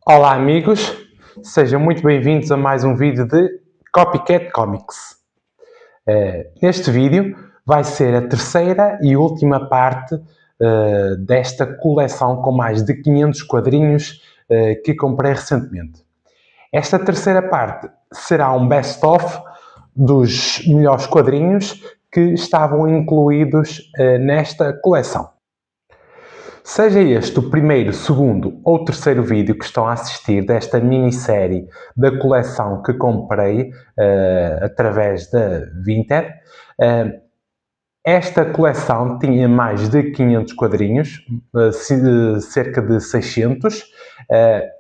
Olá amigos, sejam muito bem-vindos a mais um vídeo de Copycat Comics. Neste vídeo vai ser a terceira e última parte desta coleção com mais de 500 quadrinhos que comprei recentemente. Esta terceira parte será um best-of dos melhores quadrinhos que estavam incluídos nesta coleção. Seja este o primeiro, segundo ou terceiro vídeo que estão a assistir desta minissérie da coleção que comprei através da Vinted, esta coleção tinha mais de 500 quadrinhos, cerca de 600,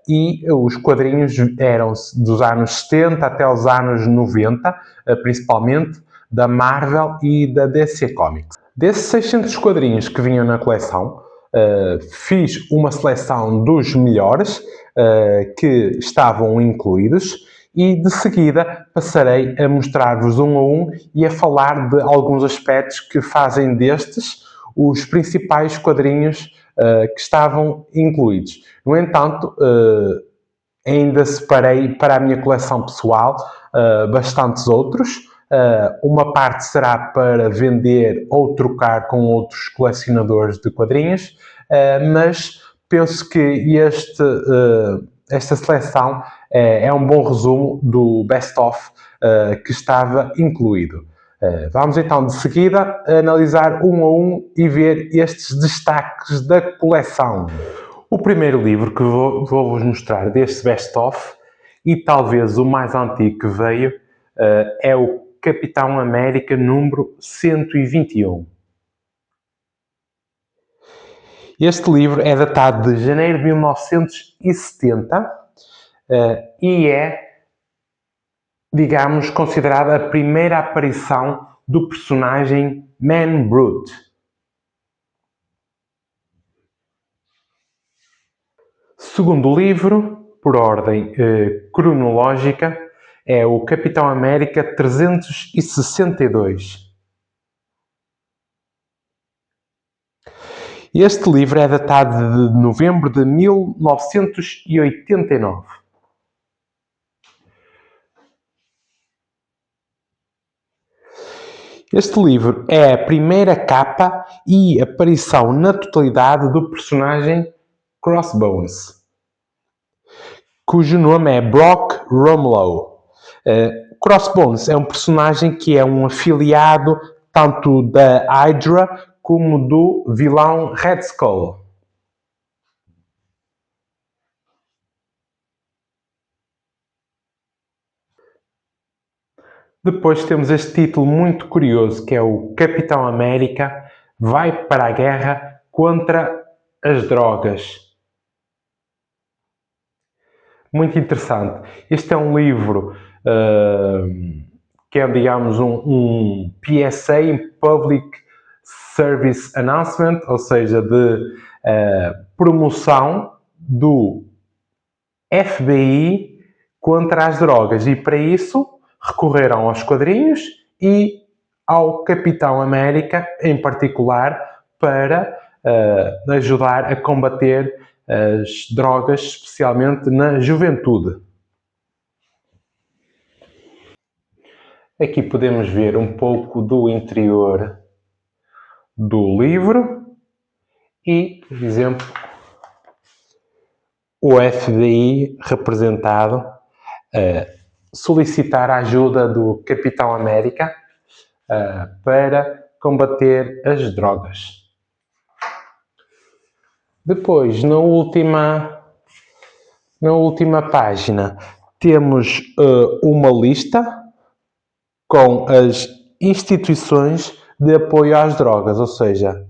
e os quadrinhos eram dos anos 70 até os anos 90, principalmente da Marvel e da DC Comics. Desses 600 quadrinhos que vinham na coleção, fiz uma seleção dos melhores que estavam incluídos e de seguida passarei a mostrar-vos um a um e a falar de alguns aspectos que fazem destes os principais quadrinhos que estavam incluídos. No entanto, ainda separei para a minha coleção pessoal bastantes outros. Uma parte será para vender ou trocar com outros colecionadores de quadrinhos, mas penso que esta seleção é um bom resumo do best-of que estava incluído. Vamos então de seguida analisar um a um e ver estes destaques da coleção. O primeiro livro que vou-vos mostrar deste best-of, e talvez o mais antigo que veio, é o Capitão América número 121. Este livro é datado de janeiro de 1970 e é, digamos, considerada a primeira aparição do personagem Man Brute. Segundo livro, por ordem cronológica, é o Capitão América 362. Este livro é datado de novembro de 1989. Este livro é a primeira capa e aparição na totalidade do personagem Crossbones, cujo nome é Brock Rumlow. Crossbones é um personagem que é um afiliado tanto da Hydra como do vilão Red Skull. Depois temos este título muito curioso, que é o Capitão América vai para a guerra contra as drogas. Muito interessante. Este é um livro que é, digamos, um PSA, Public Service Announcement, ou seja, de promoção do FBI contra as drogas. E para isso recorreram aos quadrinhos e ao Capitão América em particular para ajudar a combater as drogas, especialmente na juventude. Aqui podemos ver um pouco do interior do livro e, por exemplo, o FBI representado solicitar a ajuda do Capitão América para combater as drogas. Depois, na última página, temos uma lista com as instituições de apoio às drogas, ou seja,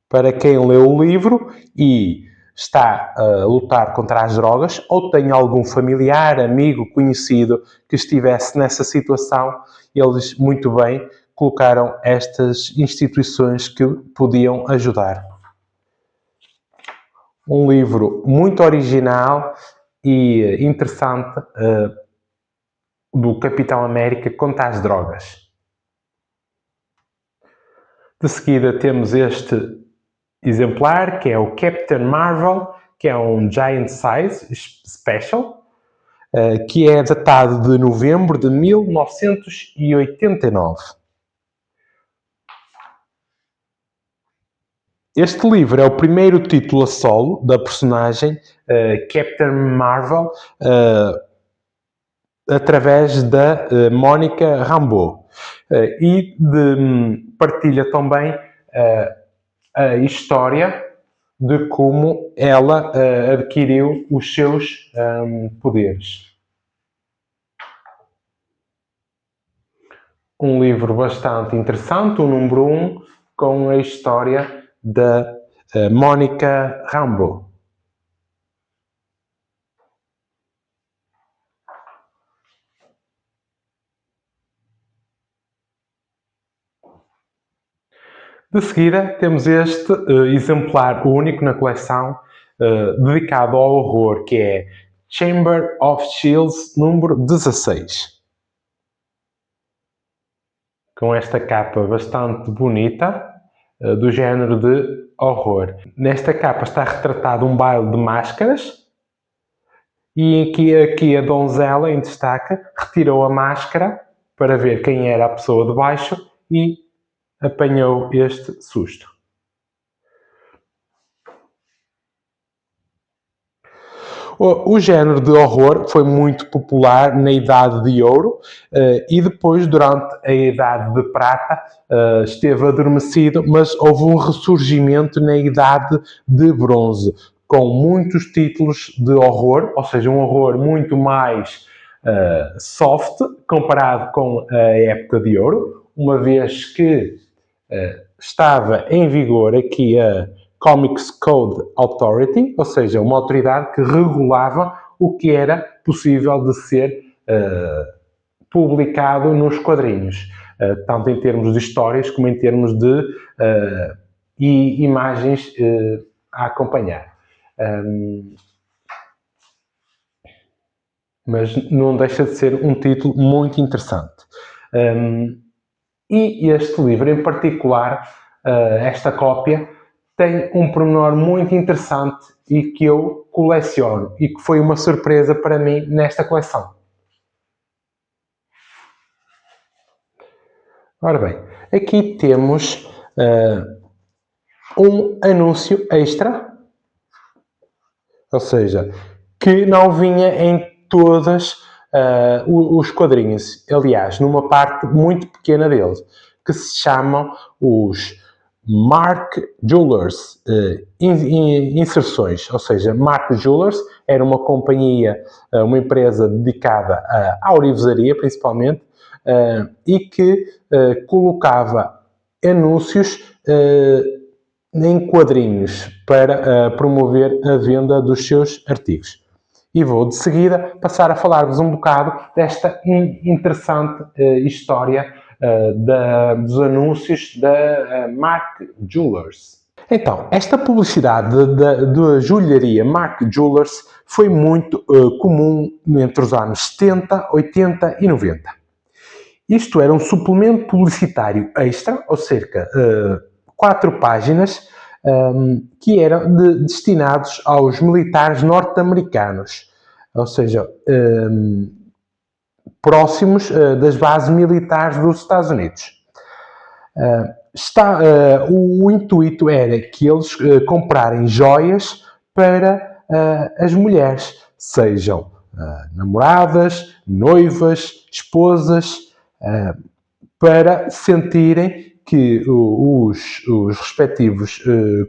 para quem leu o livro e está a lutar contra as drogas ou tem algum familiar, amigo, conhecido que estivesse nessa situação, eles muito bem colocaram estas instituições que podiam ajudar. Um livro muito original e interessante do Capitão América contra as drogas. De seguida temos este exemplar, que é o Captain Marvel, que é um Giant Size Special, que é datado de novembro de 1989. Este livro é o primeiro título a solo da personagem Captain Marvel através da Monica Rambeau e partilha também a história de como ela adquiriu os seus poderes. Um livro bastante interessante, o número 1, com a história da Monica Rambeau. De seguida, temos este exemplar único na coleção, dedicado ao horror, que é Chamber of Shields, número 16. Com esta capa bastante bonita, do género de horror. Nesta capa está retratado um baile de máscaras, e aqui a donzela em destaque retirou a máscara para ver quem era a pessoa de baixo e apanhou este susto. O género de horror foi muito popular na Idade de Ouro e depois, durante a Idade de Prata, esteve adormecido, mas houve um ressurgimento na Idade de Bronze, com muitos títulos de horror, ou seja, um horror muito mais soft, comparado com a época de Ouro, uma vez que estava em vigor aqui a Comics Code Authority, ou seja, uma autoridade que regulava o que era possível de ser publicado nos quadrinhos, tanto em termos de histórias como em termos de imagens a acompanhar. Mas não deixa de ser um título muito interessante. E este livro em particular, esta cópia, tem um pormenor muito interessante e que eu coleciono e que foi uma surpresa para mim nesta coleção. Ora bem, aqui temos um anúncio extra, ou seja, que não vinha em todos os quadrinhos, aliás, numa parte muito pequena deles, que se chamam os Mark Jewelers inserções, ou seja, Mark Jewelers era uma companhia, uma empresa dedicada à ourivesaria principalmente, e que colocava anúncios em quadrinhos para promover a venda dos seus artigos. E vou de seguida passar a falar-vos um bocado desta interessante história dos anúncios da Mark Jewelers. Então, esta publicidade da joalharia Mark Jewelers foi muito comum entre os anos 70, 80 e 90. Isto era um suplemento publicitário extra, ou cerca de 4 páginas, que eram destinados aos militares norte-americanos, ou seja, próximos das bases militares dos Estados Unidos. O intuito era que eles comprarem joias para as mulheres, sejam namoradas, noivas, esposas, para sentirem que os respectivos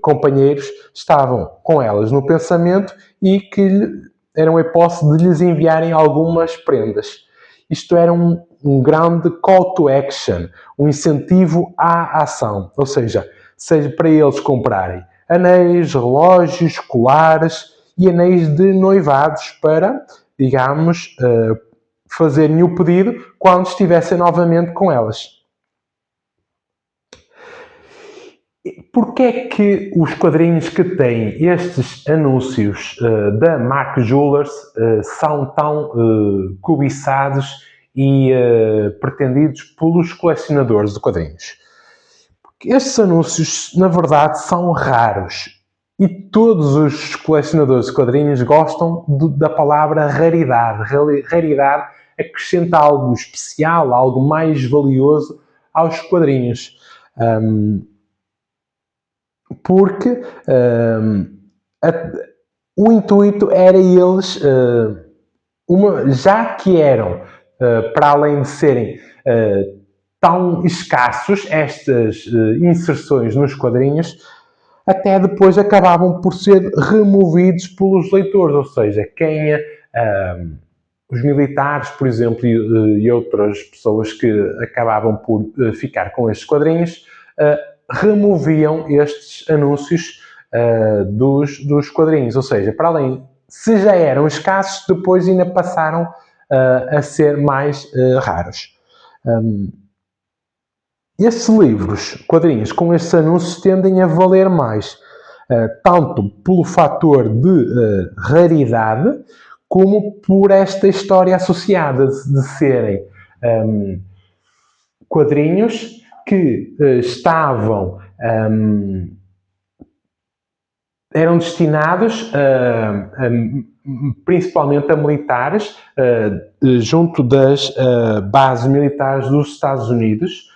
companheiros estavam com elas no pensamento e que eram a hipótese de lhes enviarem algumas prendas. Isto era um grande call to action, um incentivo à ação, ou seja para eles comprarem anéis, relógios, colares e anéis de noivados para, digamos, fazerem o pedido quando estivessem novamente com elas. Porquê é que os quadrinhos que têm estes anúncios da Mark Jewelers são tão cobiçados e pretendidos pelos colecionadores de quadrinhos? Porque estes anúncios, na verdade, são raros E todos os colecionadores de quadrinhos gostam da palavra raridade. Raridade acrescenta algo especial, algo mais valioso aos quadrinhos. Porque o intuito era eles, já que eram, para além de serem tão escassos, estas inserções nos quadrinhos, até depois acabavam por ser removidos pelos leitores, ou seja, quem os militares, por exemplo, e outras pessoas que acabavam por ficar com estes quadrinhos, removiam estes anúncios dos quadrinhos, ou seja, para além, se já eram escassos, depois ainda passaram a ser mais raros. Estes livros, quadrinhos, com estes anúncios tendem a valer mais, tanto pelo fator de raridade, como por esta história associada de serem quadrinhos que estavam eram destinados principalmente a militares junto das bases militares dos Estados Unidos,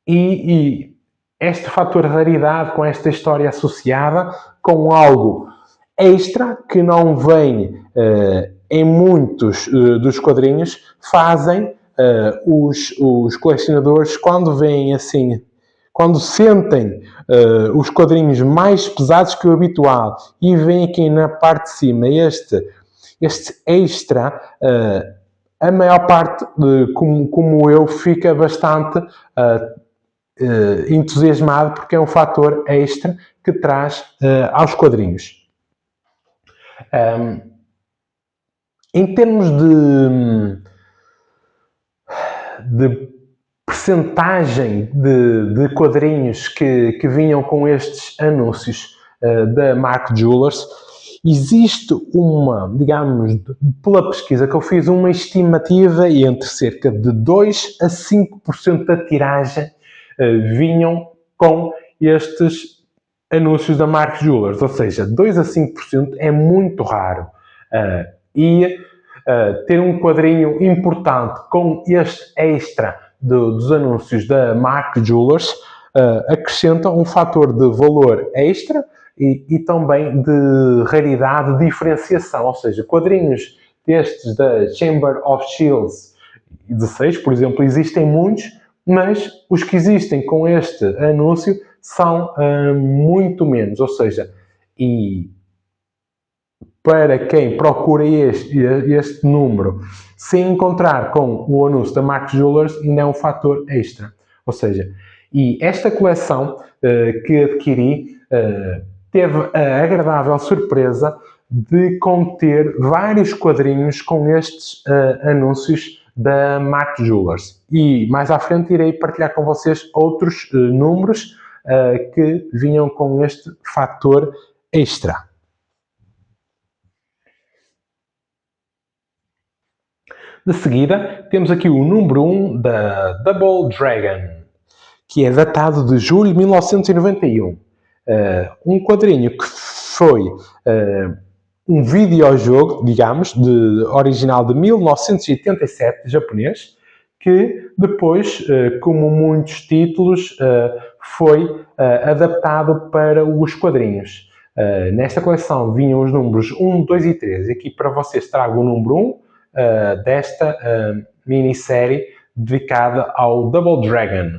e este fator de raridade, com esta história associada, com algo extra que não vem em muitos dos quadrinhos, fazem os colecionadores, quando veem assim, quando sentem os quadrinhos mais pesados que o habitual e veem aqui na parte de cima este extra, a maior parte, como eu, fica bastante entusiasmado, porque é um fator extra que traz aos quadrinhos. Em termos de percentagem de quadrinhos que vinham com estes anúncios da Mark Jewelers, existe digamos, pela pesquisa que eu fiz, uma estimativa entre cerca de 2 a 5% da tiragem vinham com estes anúncios da Mark Jewelers, ou seja, 2 a 5% é muito raro. Ter um quadrinho importante com este extra dos anúncios da Mark Jewelers acrescenta um fator de valor extra e também de raridade, de diferenciação, ou seja, quadrinhos destes da Chamber of Shields e 16, por exemplo, existem muitos, mas os que existem com este anúncio são muito menos, ou seja, e para quem procura este número, se encontrar com o anúncio da Mark Jewelers, ainda é um fator extra. Ou seja, e esta coleção que adquiri teve a agradável surpresa de conter vários quadrinhos com estes anúncios da Mark Jewelers. E mais à frente irei partilhar com vocês outros números que vinham com este fator extra. De seguida, temos aqui o número 1 da Double Dragon, que é datado de julho de 1991. Um quadrinho que foi um videojogo, digamos, original de 1987, japonês, que depois, como muitos títulos, foi adaptado para os quadrinhos. Nesta coleção vinham os números 1, 2 e 3. E aqui para vocês trago o número 1 desta minissérie dedicada ao Double Dragon.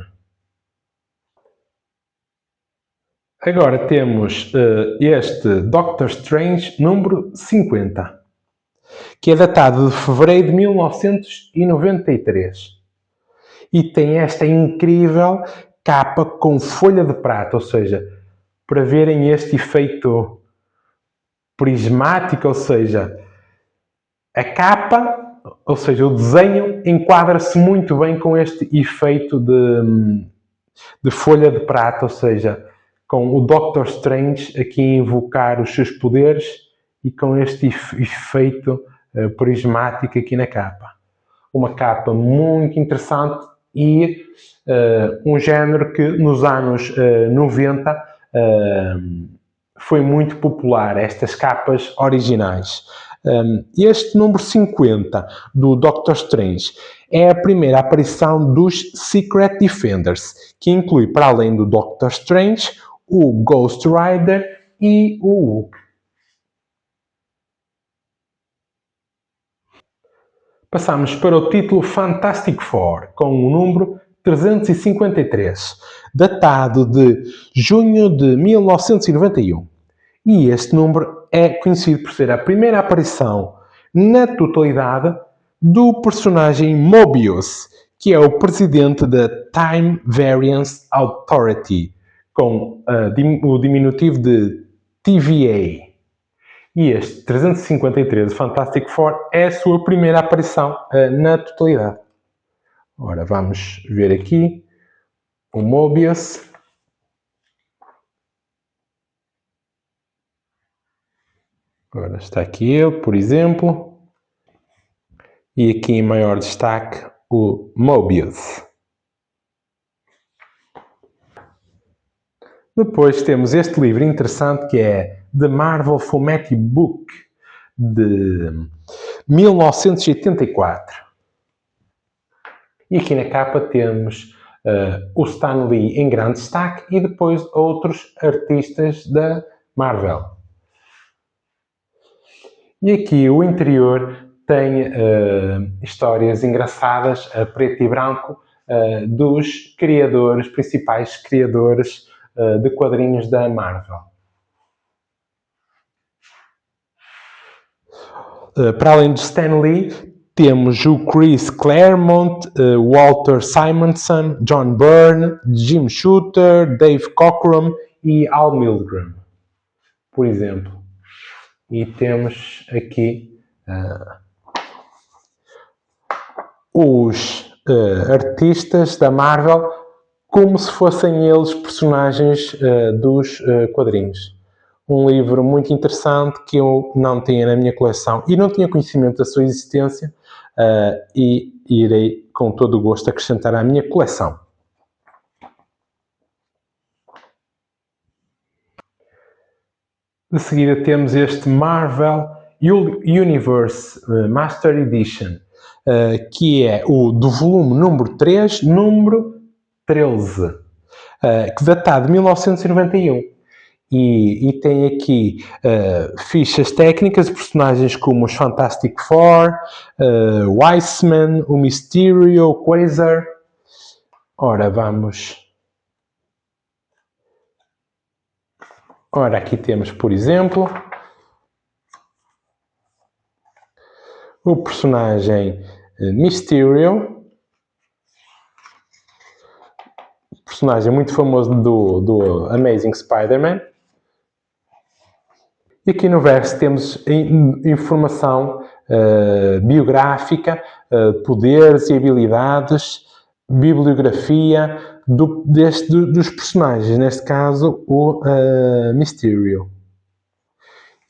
Agora temos este Doctor Strange número 50, que é datado de fevereiro de 1993. E tem esta incrível capa com folha de prata, ou seja, para verem este efeito prismático, ou seja, a capa, ou seja, o desenho enquadra-se muito bem com este efeito de folha de prata, ou seja, com o Doctor Strange aqui a invocar os seus poderes e com este efeito prismático aqui na capa. Uma capa muito interessante e um género que nos anos 90 foi muito popular, estas capas originais. Este número 50 do Doctor Strange é a primeira aparição dos Secret Defenders, que inclui, para além do Doctor Strange, o Ghost Rider e o Hulk. Passamos para o título Fantastic Four, com o número 353, datado de junho de 1991. E este número é conhecido por ser a primeira aparição na totalidade do personagem Mobius, que é o presidente da Time Variance Authority, com o diminutivo de TVA. E este 353, Fantastic Four, é a sua primeira aparição na totalidade. Ora, vamos ver aqui o Mobius. Agora está aqui ele, por exemplo. E aqui em maior destaque o Mobius. Depois temos este livro interessante que é The Marvel Fumetti Book, de 1984. E aqui na capa temos o Stan Lee em grande destaque e depois outros artistas da Marvel. E aqui o interior tem histórias engraçadas, a preto e branco, dos criadores, principais criadores de quadrinhos da Marvel. Para além de Stan Lee, temos o Chris Claremont, Walter Simonson, John Byrne, Jim Shooter, Dave Cockrum e Al Milgrom, por exemplo. E temos aqui os artistas da Marvel como se fossem eles personagens dos quadrinhos. Um livro muito interessante que eu não tinha na minha coleção e não tinha conhecimento da sua existência e irei com todo o gosto acrescentar à minha coleção. De seguida temos este Marvel Universe Master Edition, que é o do volume número 3, número 13, que data de 1991. E tem aqui fichas técnicas de personagens como os Fantastic Four, o Iceman, o Mysterio, o Quasar. Ora, vamos... Ora, aqui temos, por exemplo, o personagem Mysterio, personagem muito famoso do Amazing Spider-Man. E aqui no verso temos informação biográfica, poderes e habilidades, bibliografia dos personagens, neste caso o Mysterio.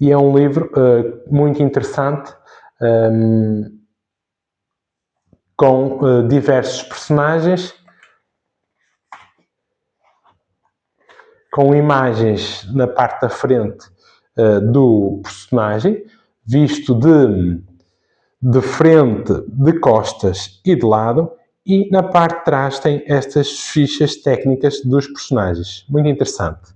E é um livro muito interessante, com diversos personagens, com imagens na parte da frente do personagem, visto de frente, de costas e de lado, e na parte de trás tem estas fichas técnicas dos personagens. Muito interessante.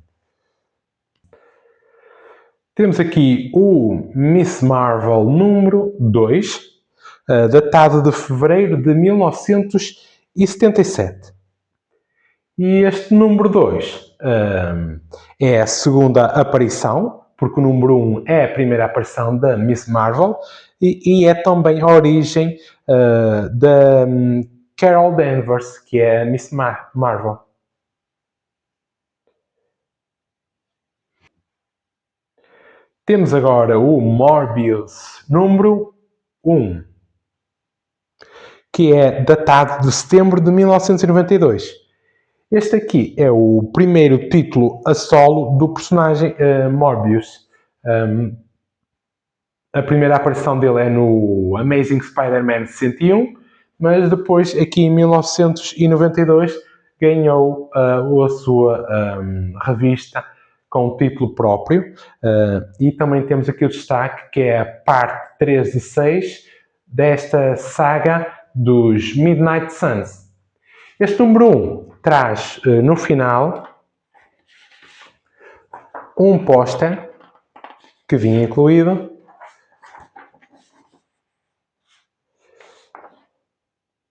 Temos aqui o Miss Marvel número 2, datado de fevereiro de 1977. E este número 2 é a segunda aparição, porque o número 1 é a primeira aparição da Miss Marvel e é também a origem da Carol Danvers, que é a Miss Marvel. Temos agora o Morbius número 1, que é datado de setembro de 1992. Este aqui é o primeiro título a solo do personagem Morbius. A primeira aparição dele é no Amazing Spider-Man 101, mas depois, aqui em 1992, ganhou a sua revista com o título próprio, e também temos aqui o destaque que é a parte 3 e 6 desta saga dos Midnight Suns. Este número 1 traz no final um póster que vinha incluído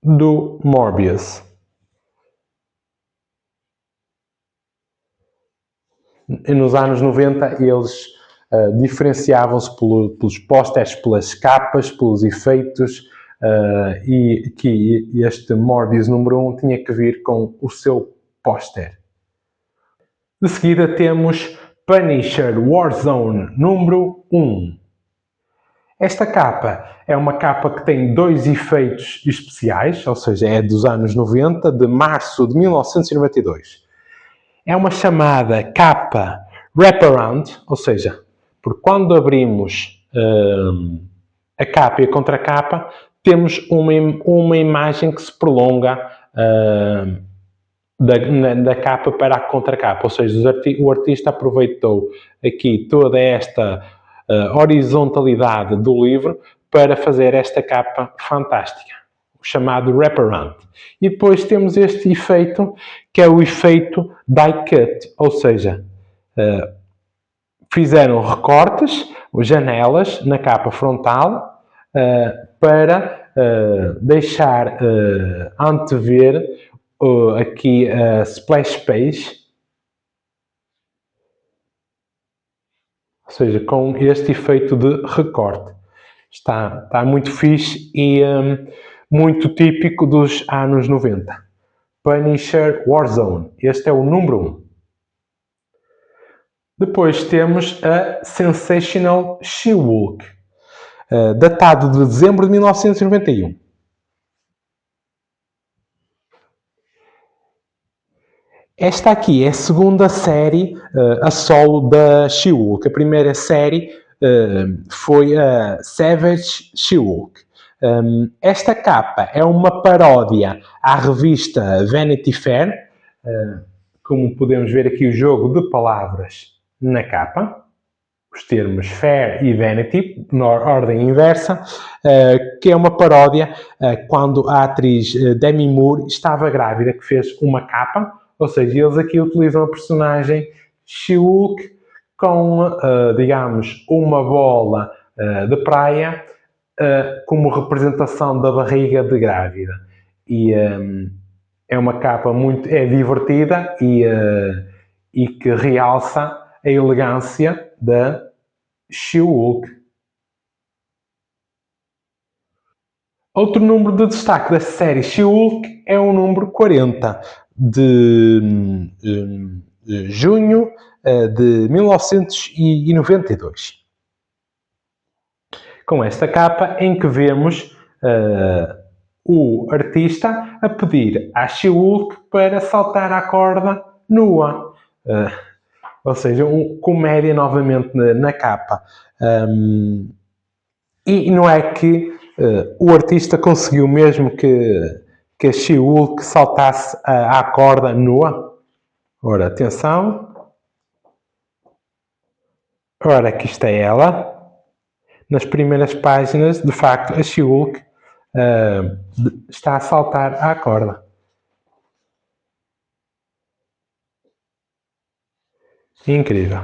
do Morbius. Nos anos 90 eles diferenciavam-se pelos pósteres, pelas capas, pelos efeitos, e que este Morbius número 1 tinha que vir com o seu póster. De seguida temos Punisher Warzone número 1. Esta capa é uma capa que tem 2 efeitos especiais, ou seja, é dos anos 90, de março de 1992. É uma chamada capa wraparound, ou seja, porque quando abrimos a capa e a contracapa, temos uma imagem que se prolonga da capa para a contracapa, ou seja, o artista aproveitou aqui toda esta horizontalidade do livro para fazer esta capa fantástica, o chamado wraparound. E depois temos este efeito, que é o efeito die cut, ou seja, fizeram recortes, janelas na capa frontal, para deixar antever aqui a splash page, ou seja, com este efeito de recorte. Está muito fixe e muito típico dos anos 90. Punisher Warzone. Este é o número 1. Depois temos a Sensational She-Hulk, datado de dezembro de 1991. Esta aqui é a segunda série a solo da She-Hulk. A primeira série foi a Savage She-Hulk. Esta capa é uma paródia à revista Vanity Fair, como podemos ver aqui o jogo de palavras na capa, os termos Fair e Vanity, na ordem inversa, que é uma paródia quando a atriz Demi Moore estava grávida, que fez uma capa, ou seja, eles aqui utilizam a personagem She-Hulk com, digamos, uma bola de praia como representação da barriga de grávida. E é uma capa muito divertida e que realça a elegância da She-Hulk. Outro número de destaque da série She-Hulk é o número 40, de junho de 1992. Com esta capa em que vemos o artista a pedir à She-Hulk para saltar à corda nua. Ou seja, comédia novamente na capa. E não é que o artista conseguiu mesmo que a She-Hulk saltasse à corda nua? Ora, atenção. Ora, aqui está ela. Nas primeiras páginas, de facto, a She-Hulk está a saltar à corda. Incrível.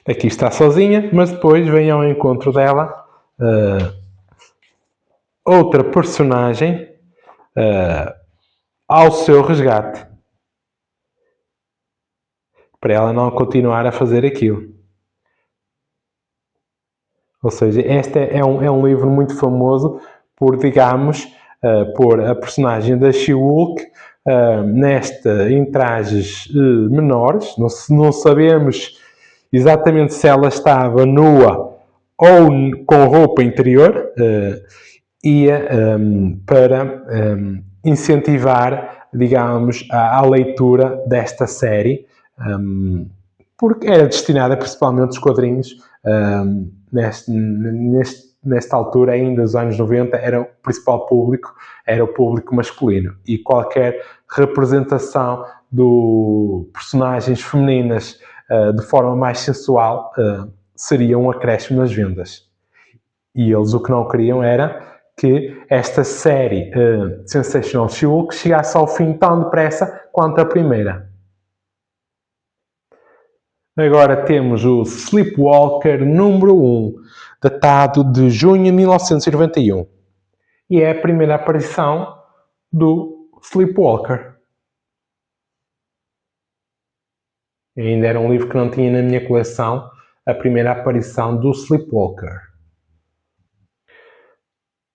Aqui está sozinha, mas depois vem ao encontro dela outra personagem ao seu resgate. Para ela não continuar a fazer aquilo. Ou seja, este é um livro muito famoso por, digamos, pôr a personagem da She-Hulk em trajes menores. Não sabemos exatamente se ela estava nua ou com roupa interior, para incentivar, digamos, a leitura desta série, porque era destinada principalmente aos quadrinhos nesta altura, ainda dos anos 90, era o principal público, era o público masculino. E qualquer representação de personagens femininas de forma mais sensual seria um acréscimo nas vendas. E eles o que não queriam era que esta série Sensational She-Hulk chegasse ao fim tão depressa quanto a primeira. Agora temos o Sleepwalker número 1, datado de junho de 1991. E é a primeira aparição do Sleepwalker. Ainda era um livro que não tinha na minha coleção, a primeira aparição do Sleepwalker.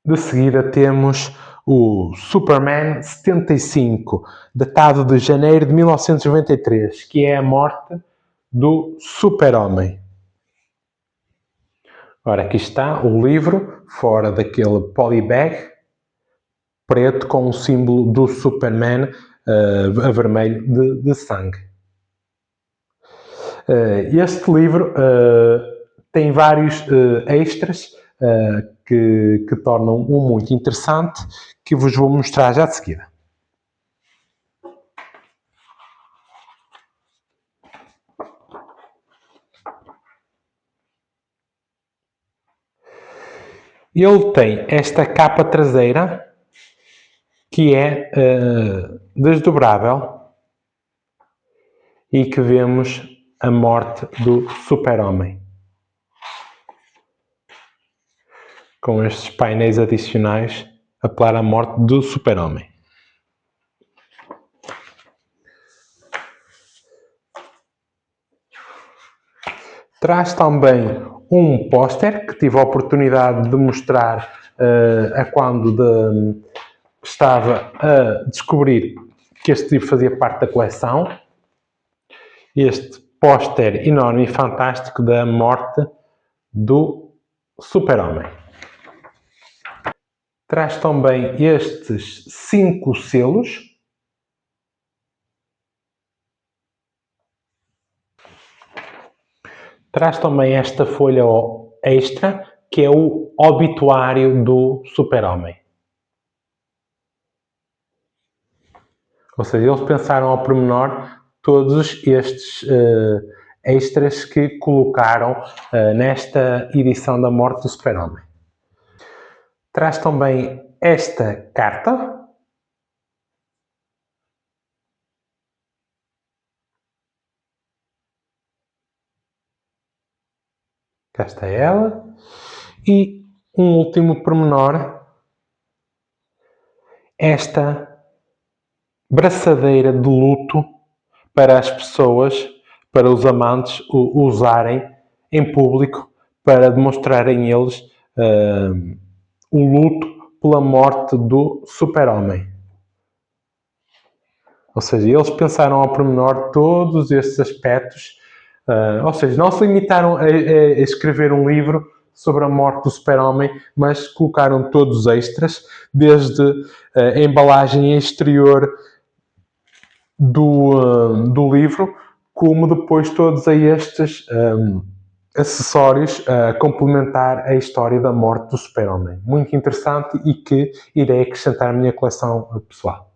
De seguida temos o Superman 75, datado de janeiro de 1993, que é a morte do Super-Homem. Ora, aqui está o livro, fora daquele polybag, preto com o símbolo do Superman a vermelho de sangue. Este livro tem vários extras que tornam-o muito interessante, que vos vou mostrar já de seguida. Ele tem esta capa traseira, que é desdobrável, e que vemos a morte do Super-Homem. Com estes painéis adicionais a apelar à morte do Super-Homem. Traz também um póster que tive a oportunidade de mostrar a quando estava a descobrir que este livro fazia parte da coleção. Este póster enorme e fantástico da morte do Super-Homem. Traz também estes 5 selos. Traz também esta folha extra, que é o obituário do Super-Homem. Ou seja, eles pensaram ao pormenor todos estes extras que colocaram nesta edição da morte do Super-Homem. Traz também esta carta. Cá está ela. E um último pormenor. Esta braçadeira de luto para as pessoas, para os amantes usarem em público para demonstrarem eles o luto pela morte do Super-Homem. Ou seja, eles pensaram ao pormenor todos estes aspectos, ou seja, não se limitaram a escrever um livro sobre a morte do Super-Homem, mas colocaram todos os extras, desde a embalagem exterior do livro, como depois todos estes acessórios a complementar a história da morte do Super-Homem. Muito interessante e que irei acrescentar à minha coleção pessoal.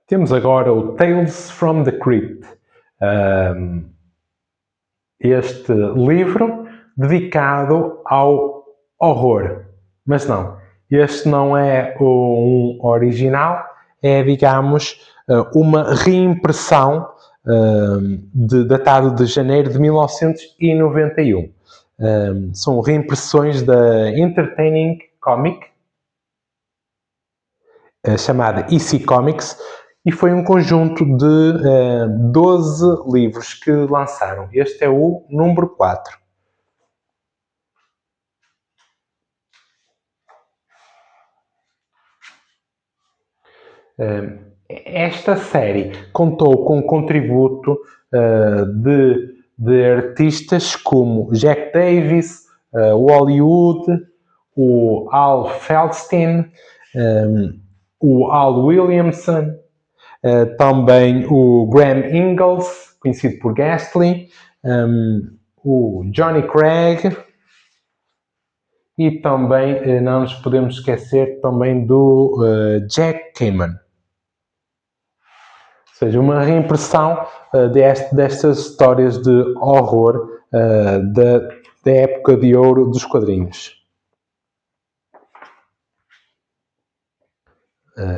Temos agora o Tales from the Crypt. Este livro dedicado ao horror. Mas não, este não é um original, é, digamos, uma reimpressão datado de janeiro de 1991. São reimpressões da Entertaining Comic, chamada EC Comics, e foi um conjunto de 12 livros que lançaram. Este é o número 4. Esta série contou com o contributo de artistas como Jack Davis, o Hollywood, o Al Feldstein, o Al Williamson, também o Graham Ingalls, conhecido por Ghastly, o Johnny Craig, E também não nos podemos esquecer também do Jack Kamen. Ou seja, uma reimpressão destas histórias de horror da época de ouro dos quadrinhos.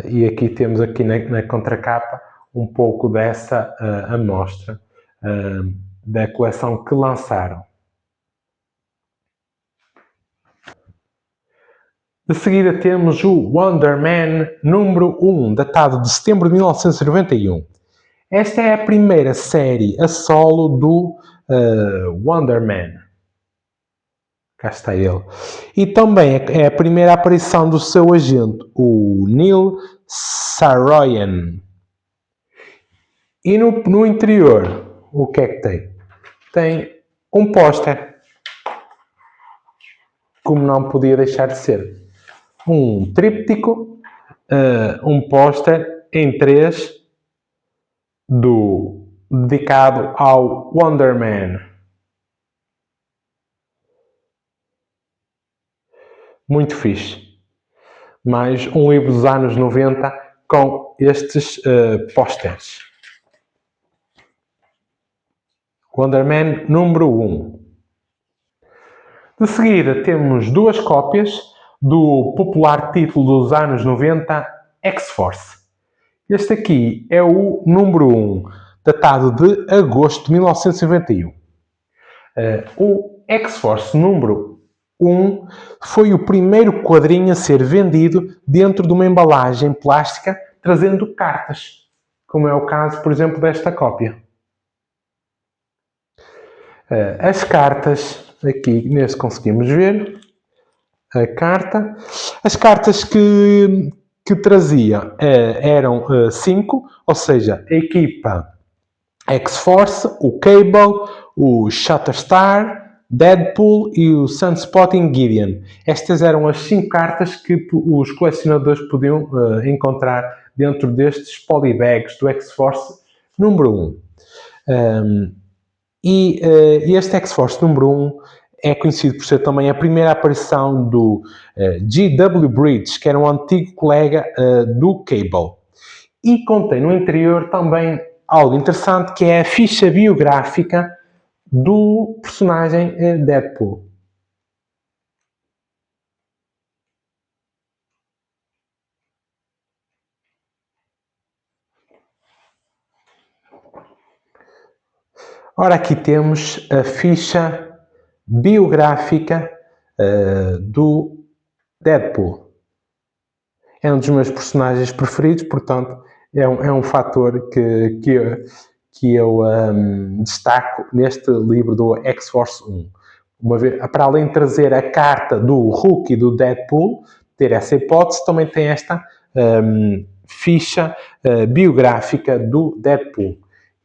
E aqui temos aqui na contracapa um pouco dessa amostra da coleção que lançaram. De seguida temos o Wonder Man número 1, datado de setembro de 1991. Esta é a primeira série a solo do Wonder Man. Cá está ele. E também é a primeira aparição do seu agente, o Neil Saroyan. E no interior, o que é que tem? Tem um póster. Como não podia deixar de ser. Um tríptico, um póster em 3 dedicado ao Wonder Man. Muito fixe. Mais um livro dos anos 90 com estes pósteres. Wonder Man número 1. De seguida temos 2 cópias do popular título dos anos 90, X-Force. Este aqui é o número 1, datado de agosto de 1991. O X-Force número 1 foi o primeiro quadrinho a ser vendido dentro de uma embalagem plástica trazendo cartas, como é o caso, por exemplo, desta cópia. As cartas, aqui neste conseguimos ver a carta. As cartas que trazia eram 5, ou seja, a equipa X-Force, o Cable, o Shatterstar, Deadpool e o Sunspotting Gideon. Estas eram as 5 cartas que os colecionadores podiam encontrar dentro destes polybags do X-Force número 1. Este X-Force número 1 é conhecido por ser também a primeira aparição do G.W. Bridge, que era um antigo colega do Cable. E contém no interior também algo interessante, que é a ficha biográfica do personagem Deadpool. Ora, aqui temos a ficha biográfica do Deadpool. É um dos meus personagens preferidos, portanto, é um fator que eu destaco neste livro do X-Force 1. Para além de trazer a carta do Hulk e do Deadpool, ter essa hipótese, também tem esta ficha biográfica do Deadpool.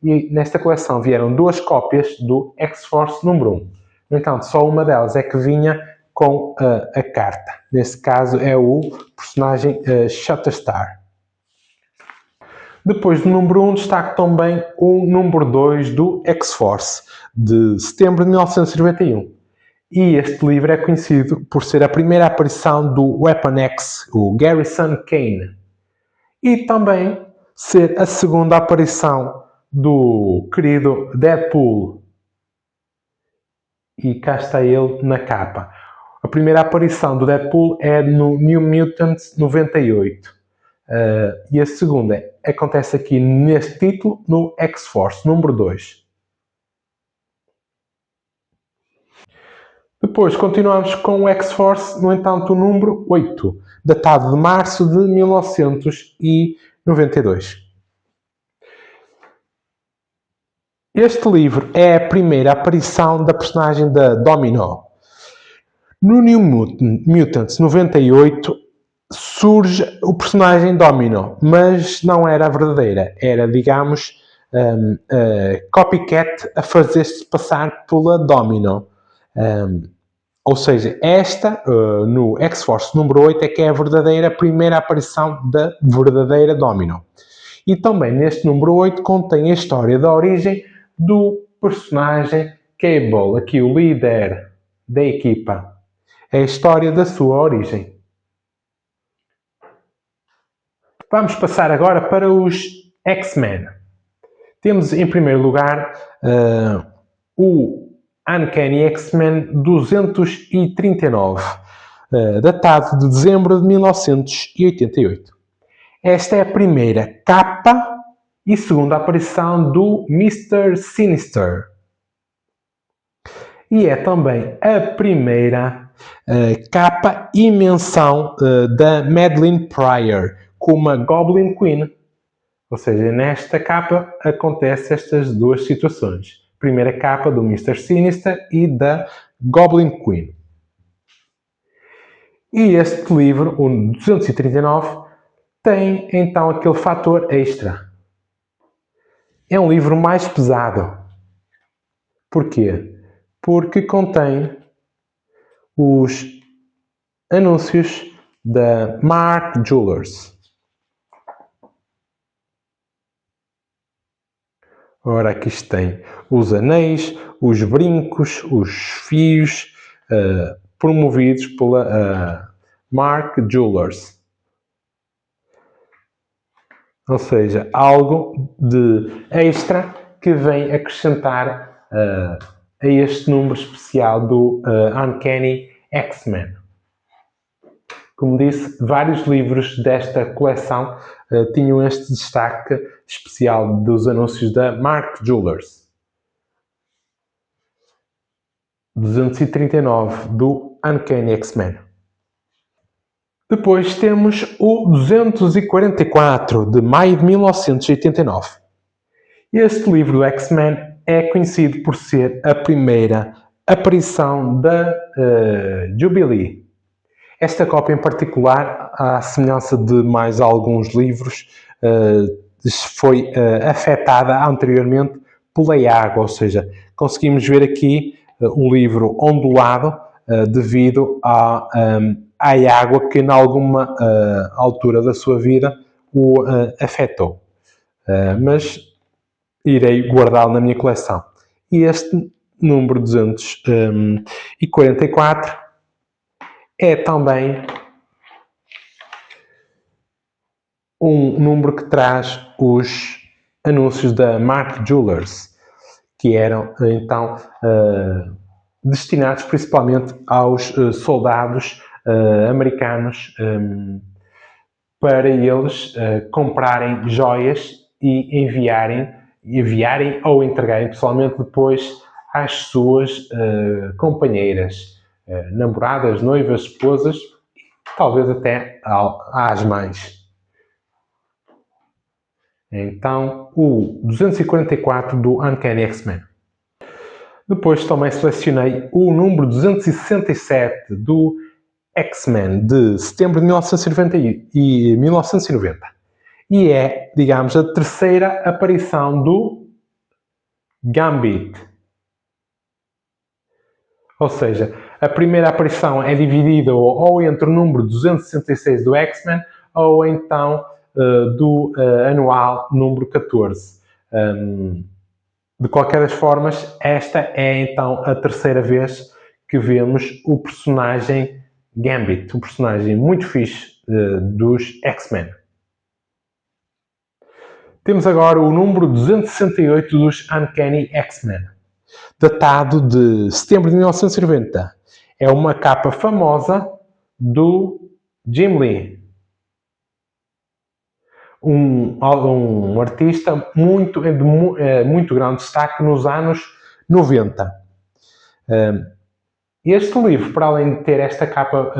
E nesta coleção vieram 2 cópias do X-Force número 1. No entanto, só uma delas é que vinha com a carta. Neste caso é o personagem Shatterstar. Depois do número 1, destaco também o número 2 do X-Force, de setembro de 1991. E este livro é conhecido por ser a primeira aparição do Weapon X, o Garrison Kane. E também ser a segunda aparição do querido Deadpool. E cá está ele na capa. A primeira aparição do Deadpool é no New Mutants 98. E a segunda acontece aqui neste título, no X-Force número 2. Depois continuamos com o X-Force, no entanto, o número 8, datado de março de 1992. Este livro é a primeira aparição da personagem da Domino. No New Mutants 98 surge o personagem Domino, mas não era a verdadeira. Era, digamos, copycat a fazer-se passar pela Domino. Ou seja, esta, no X-Force número 8, é que é a verdadeira primeira aparição da verdadeira Domino. E também neste número 8 contém a história da origem do personagem Cable, aqui o líder da equipa. É a história da sua origem. Vamos passar agora para os X-Men. Temos em primeiro lugar o Uncanny X-Men 239, datado de dezembro de 1988. Esta é a primeira capa e segunda aparição do Mr. Sinister. E é também a primeira capa e menção da Madeline Pryor como a Goblin Queen. Ou seja, nesta capa acontecem estas duas situações. Primeira capa do Mr. Sinister e da Goblin Queen. E este livro, o 239, tem então aquele fator extra. É um livro mais pesado. Porquê? Porque contém os anúncios da Marc Jewelers. Ora, aqui tem os anéis, os brincos, os fios, promovidos pela Marc Jewelers. Ou seja, algo de extra que vem acrescentar a este número especial do Uncanny X-Men. Como disse, vários livros desta coleção tinham este destaque especial dos anúncios da Marc Jewelers. 239 do Uncanny X-Men. Depois temos o 244 de maio de 1989. Este livro do X-Men é conhecido por ser a primeira aparição da Jubilee. Esta cópia em particular, à semelhança de mais alguns livros, foi afetada anteriormente pela água, ou seja, conseguimos ver aqui o livro ondulado devido à água que em alguma altura da sua vida o afetou. Mas irei guardá-lo na minha coleção. E este número 244 é também um número que traz os anúncios da Marc Jewelers, que eram então destinados principalmente aos soldados americanos para eles comprarem joias e enviarem ou entregarem pessoalmente depois às suas companheiras, namoradas, noivas, esposas, talvez até às mães. Então, o 244 do Uncanny X-Men. Depois também selecionei o número 267 do X-Men de setembro de 1990 e 1990. E é, digamos, a terceira aparição do Gambit. Ou seja, a primeira aparição é dividida ou entre o número 266 do X-Men ou então do anual número 14. De qualquer das formas, esta é então a terceira vez que vemos o personagem Gambit, um personagem muito fixe dos X-Men. Temos agora o número 268 dos Uncanny X-Men, datado de setembro de 1990. É uma capa famosa do Jim Lee, um artista de muito grande destaque nos anos 90. Este livro, para além de ter esta capa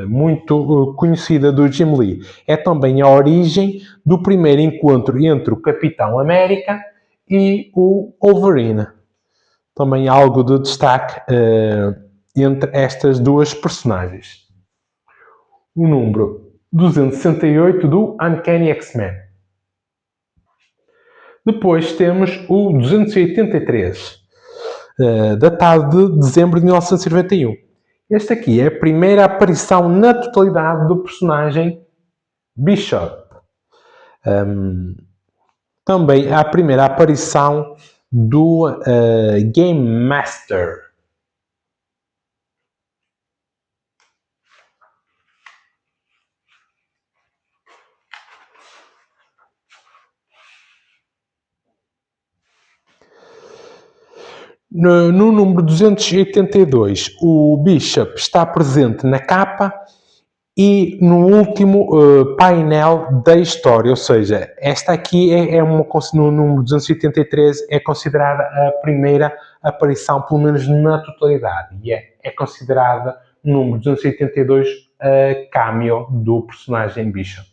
muito conhecida do Jim Lee, é também a origem do primeiro encontro entre o Capitão América e o Wolverine. Também algo de destaque entre estas duas personagens. O número 268 do Uncanny X-Men. Depois temos o 283, datado de dezembro de 1991. Este aqui é a primeira aparição na totalidade do personagem Bishop. Também a primeira aparição do Game Master. No número 282, o Bishop está presente na capa e no último painel da história, ou seja, esta aqui no número 283 é considerada a primeira aparição, pelo menos na totalidade, e é considerada no número 282 a cameo do personagem Bishop.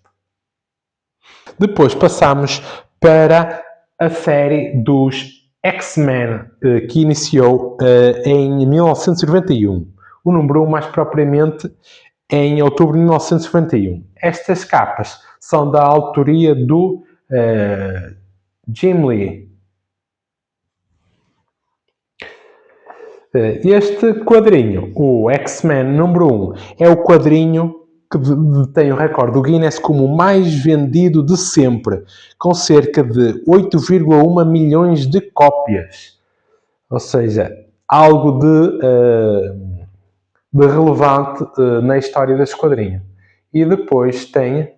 Depois passamos para a série dos X-Men, que iniciou em 1991. O número 1, mais propriamente, em outubro de 1991. Estas capas são da autoria do Jim Lee. Este quadrinho, o X-Men número 1, é o quadrinho que tem o recorde do Guinness como o mais vendido de sempre, com cerca de 8,1 milhões de cópias. Ou seja, algo de relevante na história deste quadrinho. E depois tem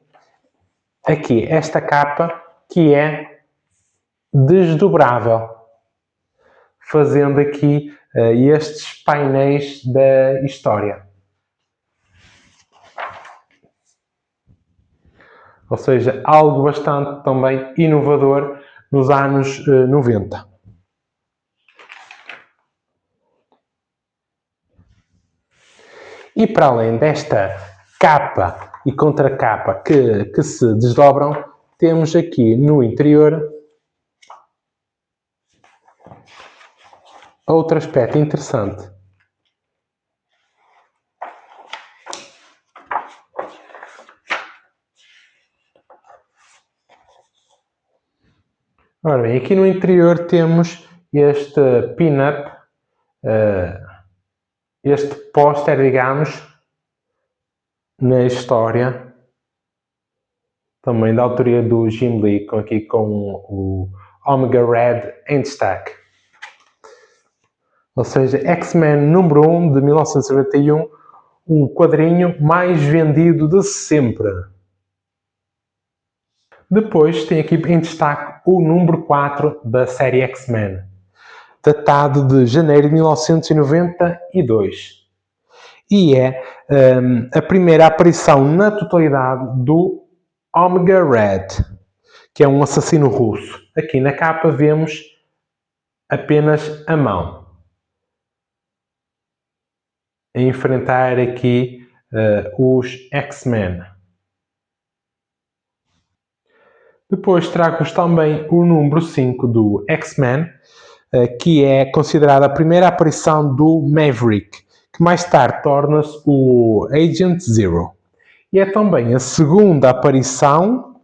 aqui esta capa que é desdobrável, fazendo aqui estes painéis da história. Ou seja, algo bastante também inovador nos anos 90. E para além desta capa e contracapa que se desdobram, temos aqui no interior outro aspecto interessante. Ora bem, aqui no interior temos este pin-up, este póster, digamos, na história, também da autoria do Jim Lee, aqui com o Omega Red em destaque. Ou seja, X-Men número 1 de 1991, o quadrinho mais vendido de sempre. Depois tem aqui em destaque o número 4 da série X-Men, datado de janeiro de 1992. E é a primeira aparição na totalidade do Omega Red, que é um assassino russo. Aqui na capa vemos apenas a mão a enfrentar aqui os X-Men. Depois trago-vos também o número 5 do X-Men, que é considerada a primeira aparição do Maverick, que mais tarde torna-se o Agent Zero. E é também a segunda aparição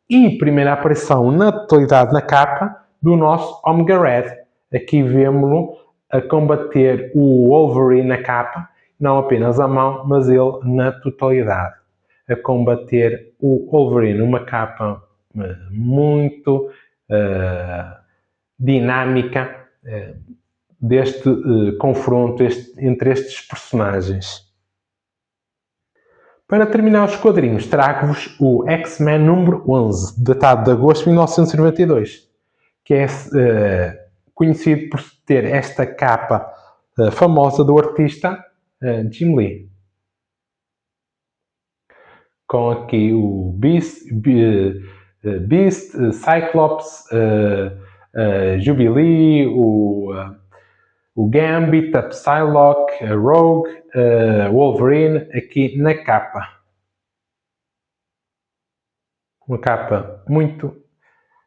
e primeira aparição na totalidade na capa do nosso Omega Red. Aqui vemos-lo a combater o Wolverine na capa, não apenas a mão, mas ele na totalidade, a combater o Wolverine, uma capa muito dinâmica deste confronto entre estes personagens. Para terminar os quadrinhos, trago-vos o X-Men número 11, datado de agosto de 1992, que é conhecido por ter esta capa famosa do artista Jim Lee. Com aqui o Beast, Cyclops, Jubilee, o Gambit, a Psylocke, a Rogue, Wolverine, aqui na capa. Uma capa muito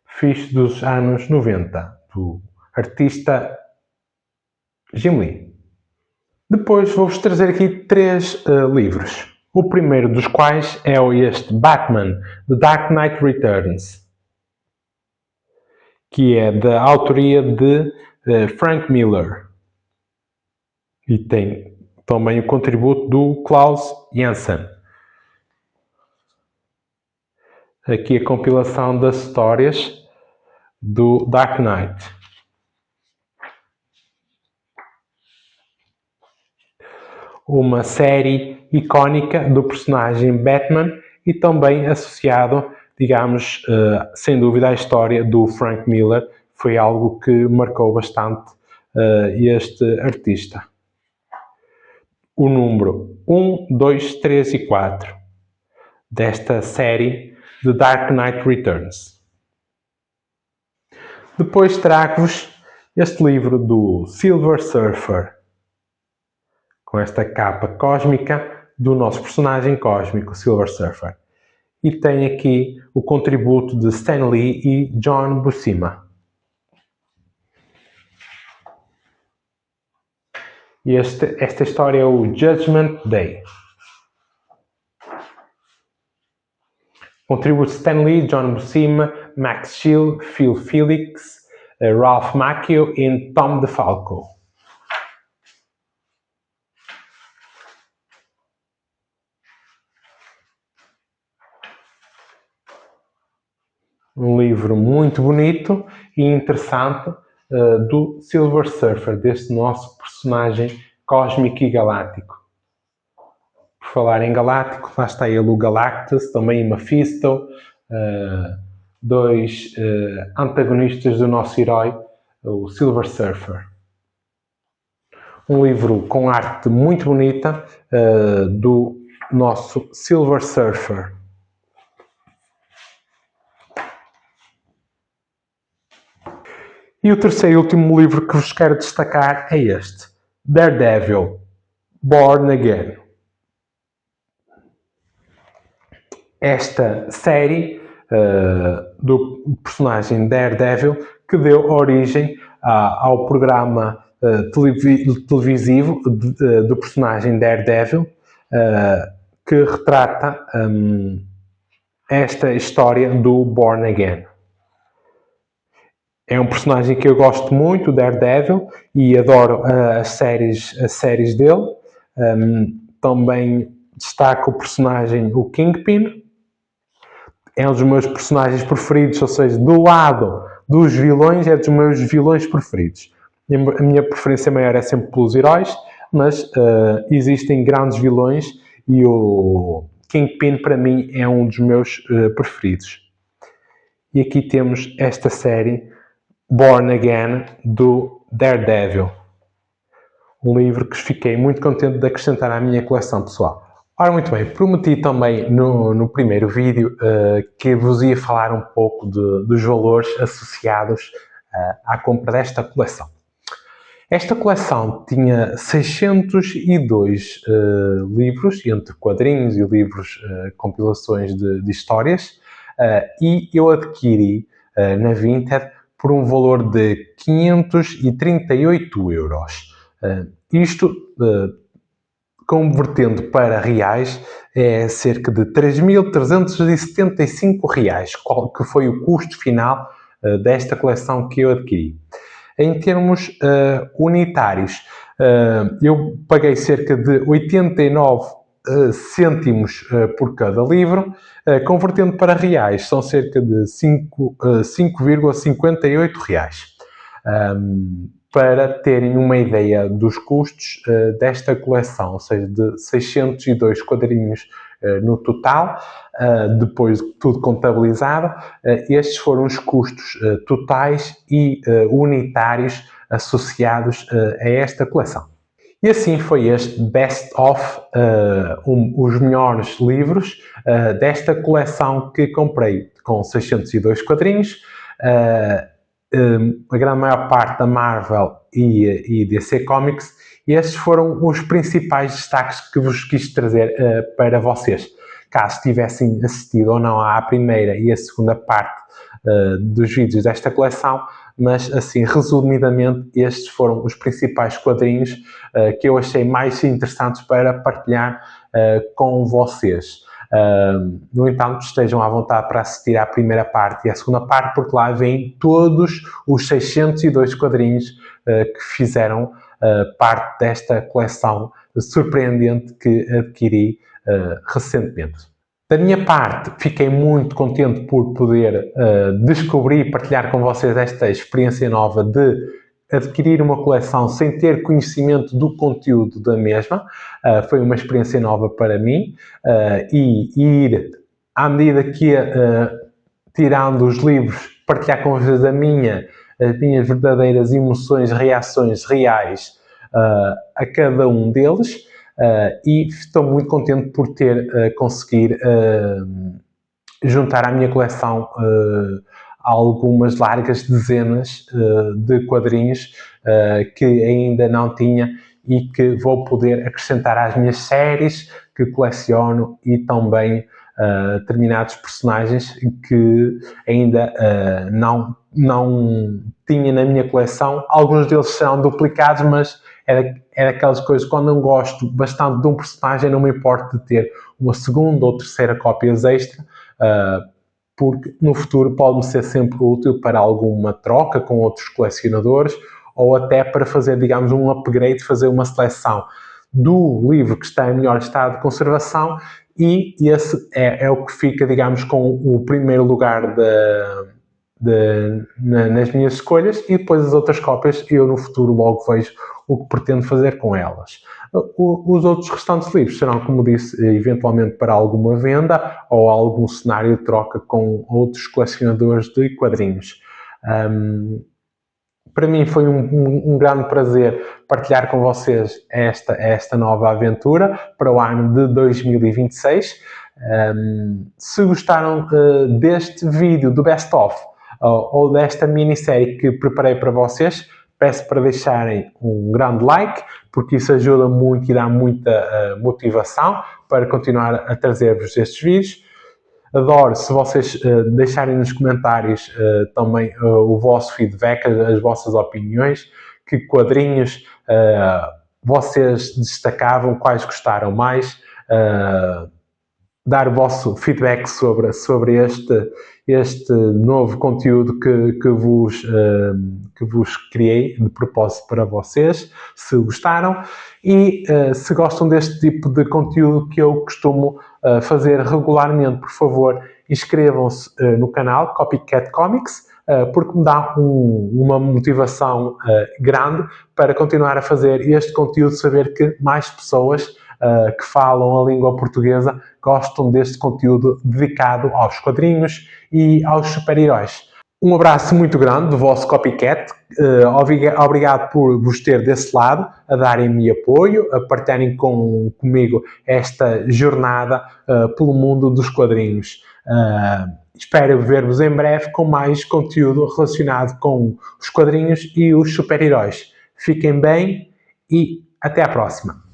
fixe dos anos 90, do artista Jim Lee. Depois vou-vos trazer aqui 3 livros. O primeiro dos quais é este Batman, The Dark Knight Returns, que é da autoria de Frank Miller. E tem também o contributo do Klaus Janson. Aqui a compilação das histórias do Dark Knight. Uma série icónica do personagem Batman e também associado, digamos, sem dúvida à história do Frank Miller. Foi algo que marcou bastante este artista. O número 1, 2, 3 e 4 desta série The Dark Knight Returns. Depois trago-vos este livro do Silver Surfer, com esta capa cósmica do nosso personagem cósmico, Silver Surfer. E tem aqui o contributo de Stan Lee e John Buscema. E esta história é o Judgment Day. Contributo Stan Lee, John Buscema, Max Scheele, Phil Felix, Ralph Macchio e Tom DeFalco. Um livro muito bonito e interessante do Silver Surfer, deste nosso personagem cósmico e galáctico. Por falar em galáctico, lá está ele, o Galactus, também o Mephisto, dois antagonistas do nosso herói, o Silver Surfer. Um livro com arte muito bonita do nosso Silver Surfer. E o terceiro e último livro que vos quero destacar é este, Daredevil, Born Again. Esta série do personagem Daredevil que deu origem ao programa televisivo do personagem Daredevil que retrata esta história do Born Again. É um personagem que eu gosto muito, o Daredevil, e adoro as séries dele. Também destaco o personagem, o Kingpin. É um dos meus personagens preferidos, ou seja, do lado dos vilões, é dos meus vilões preferidos. A minha preferência maior é sempre pelos heróis, mas existem grandes vilões e o Kingpin, para mim, é um dos meus preferidos. E aqui temos esta série, Born Again, do Daredevil. Um livro que fiquei muito contente de acrescentar à minha coleção pessoal. Ora, muito bem, prometi também no primeiro vídeo que vos ia falar um pouco dos valores associados à compra desta coleção. Esta coleção tinha 602 livros, entre quadrinhos e livros, compilações de histórias, e eu adquiri na Vinted por um valor de 538 euros. Isto, convertendo para reais, é cerca de 3.375 reais, que foi o custo final desta coleção que eu adquiri. Em termos unitários, eu paguei cerca de 89 cêntimos por cada livro, convertendo para reais, são cerca de 5,58 reais. Para terem uma ideia dos custos desta coleção, ou seja, de 602 quadrinhos no total, depois de tudo contabilizado, estes foram os custos totais e unitários associados a esta coleção. E assim foi este Best of, os melhores livros desta coleção que comprei, com 602 quadrinhos, a grande maior parte da Marvel e DC Comics. E estes foram os principais destaques que vos quis trazer para vocês. Caso tivessem assistido ou não à primeira e à segunda parte dos vídeos desta coleção, mas assim, resumidamente, estes foram os principais quadrinhos que eu achei mais interessantes para partilhar com vocês. No entanto, estejam à vontade para assistir à primeira parte e à segunda parte, porque lá vêm todos os 602 quadrinhos que fizeram parte desta coleção surpreendente que adquiri recentemente. Da minha parte, fiquei muito contente por poder descobrir e partilhar com vocês esta experiência nova de adquirir uma coleção sem ter conhecimento do conteúdo da mesma. Foi uma experiência nova para mim e ir, à medida que ia tirando os livros, partilhar com vocês a minha as minhas verdadeiras emoções, reações reais a cada um deles, e estou muito contente por ter conseguido juntar à minha coleção algumas largas dezenas de quadrinhos que ainda não tinha e que vou poder acrescentar às minhas séries que coleciono e também determinados personagens que ainda não tinha na minha coleção. Alguns deles serão duplicados, mas é daquelas coisas, quando eu gosto bastante de um personagem, não me importo de ter uma segunda ou terceira cópias extra, porque no futuro pode-me ser sempre útil para alguma troca com outros colecionadores ou até para fazer, digamos, um upgrade, fazer uma seleção do livro que está em melhor estado de conservação, e esse é o que fica, digamos, com o primeiro lugar nas minhas escolhas, e depois as outras cópias eu no futuro logo vejo o que pretendo fazer com elas. Os outros restantes livros serão, como disse, eventualmente para alguma venda ou algum cenário de troca com outros colecionadores de quadrinhos. Para mim foi um grande prazer partilhar com vocês esta nova aventura para o ano de 2026. Se gostaram deste vídeo do Best Of ou desta minissérie que preparei para vocês, peço para deixarem um grande like, porque isso ajuda muito e dá muita motivação para continuar a trazer-vos estes vídeos. Adoro se vocês deixarem nos comentários também o vosso feedback, as vossas opiniões, que quadrinhos vocês destacavam, quais gostaram mais, dar o vosso feedback sobre este novo conteúdo que vos criei de propósito para vocês, se gostaram, e se gostam deste tipo de conteúdo que eu costumo fazer regularmente, por favor, inscrevam-se no canal Copycat Comics, porque me dá uma motivação grande para continuar a fazer este conteúdo, saber que mais pessoas que falam a língua portuguesa gostam deste conteúdo dedicado aos quadrinhos e aos super-heróis. Um abraço muito grande do vosso Copycat. Obrigado por vos ter desse lado, a darem-me apoio, a partilharem comigo esta jornada pelo mundo dos quadrinhos. Espero ver-vos em breve com mais conteúdo relacionado com os quadrinhos e os super-heróis. Fiquem bem e até à próxima.